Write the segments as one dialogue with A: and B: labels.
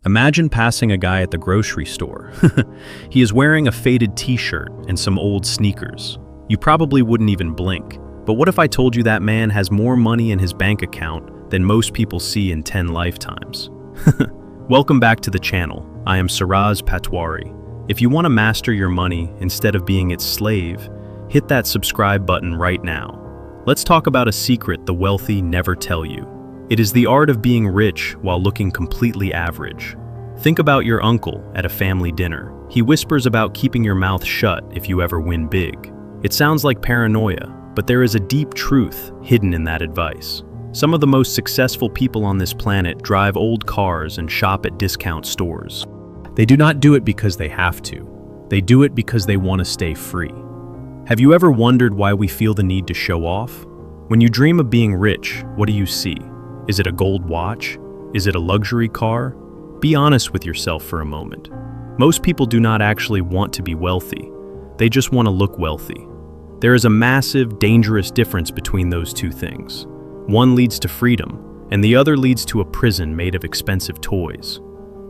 A: Imagine passing a guy at the grocery store. He is wearing a faded t-shirt and some old sneakers. You probably wouldn't even blink. But what if I told you that man has more money in his bank account than most people see in 10 lifetimes? Welcome back to the channel. I am Siraz Patwari. If you want to master your money instead of being its slave, hit that subscribe button right now. Let's talk about a secret the wealthy never tell you. It is the art of being rich while looking completely average. Think about your uncle at a family dinner. He whispers about keeping your mouth shut if you ever win big. It sounds like paranoia, but there is a deep truth hidden in that advice. Some of the most successful people on this planet drive old cars and shop at discount stores. They do not do it because they have to. They do it because they want to stay free. Have you ever wondered why we feel the need to show off? When you dream of being rich, what do you see? Is it a gold watch? Is it a luxury car? Be honest with yourself for a moment. Most people do not actually want to be wealthy. They just want to look wealthy. There is a massive, dangerous difference between those two things. One leads to freedom, and the other leads to a prison made of expensive toys.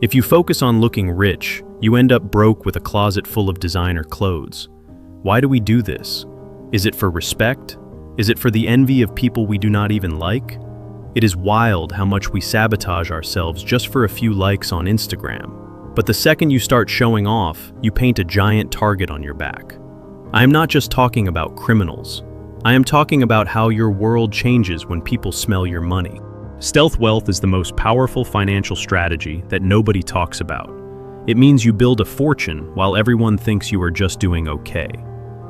A: If you focus on looking rich, you end up broke with a closet full of designer clothes. Why do we do this? Is it for respect? Is it for the envy of people we do not even like? It is wild how much we sabotage ourselves just for a few likes on Instagram. But the second you start showing off, you paint a giant target on your back. I am not just talking about criminals. I am talking about how your world changes when people smell your money. Stealth wealth is the most powerful financial strategy that nobody talks about. It means you build a fortune while everyone thinks you are just doing okay.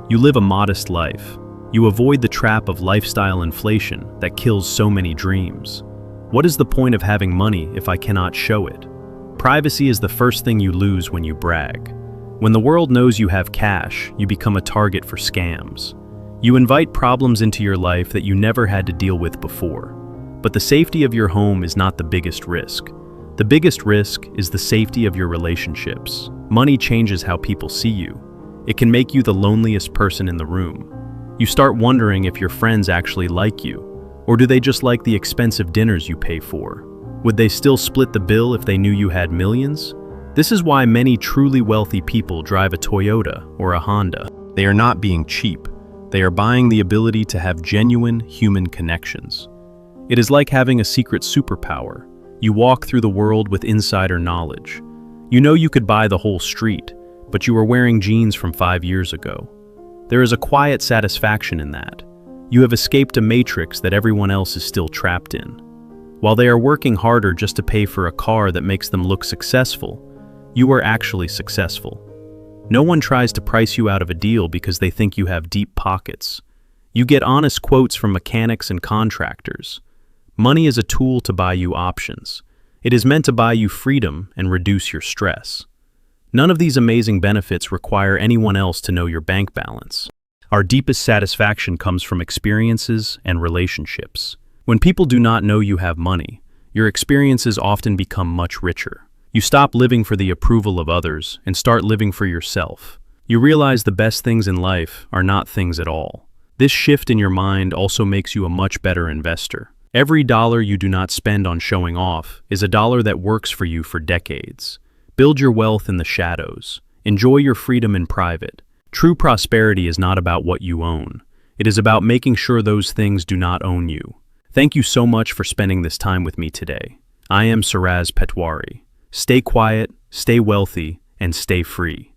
A: You live a modest life. You avoid the trap of lifestyle inflation that kills so many dreams. What is the point of having money if I cannot show it? Privacy is the first thing you lose when you brag. When the world knows you have cash, you become a target for scams. You invite problems into your life that you never had to deal with before. But the safety of your home is not the biggest risk. The biggest risk is the safety of your relationships. Money changes how people see you. It can make you the loneliest person in the room. You start wondering if your friends actually like you, or do they just like the expensive dinners you pay for? Would they still split the bill if they knew you had millions? This is why many truly wealthy people drive a Toyota or a Honda. They are not being cheap. They are buying the ability to have genuine human connections. It is like having a secret superpower. You walk through the world with insider knowledge. You know you could buy the whole street, but you were wearing jeans from 5 years ago. There is a quiet satisfaction in that. You have escaped a matrix that everyone else is still trapped in. While they are working harder just to pay for a car that makes them look successful, you are actually successful. No one tries to price you out of a deal because they think you have deep pockets. You get honest quotes from mechanics and contractors. Money is a tool to buy you options. It is meant to buy you freedom and reduce your stress. None of these amazing benefits require anyone else to know your bank balance. Our deepest satisfaction comes from experiences and relationships. When people do not know you have money, your experiences often become much richer. You stop living for the approval of others and start living for yourself. You realize the best things in life are not things at all. This shift in your mind also makes you a much better investor. Every dollar you do not spend on showing off is a dollar that works for you for decades. Build your wealth in the shadows. Enjoy your freedom in private. True prosperity is not about what you own. It is about making sure those things do not own you. Thank you so much for spending this time with me today. I am Siraz Patwari. Stay quiet, stay wealthy, and stay free.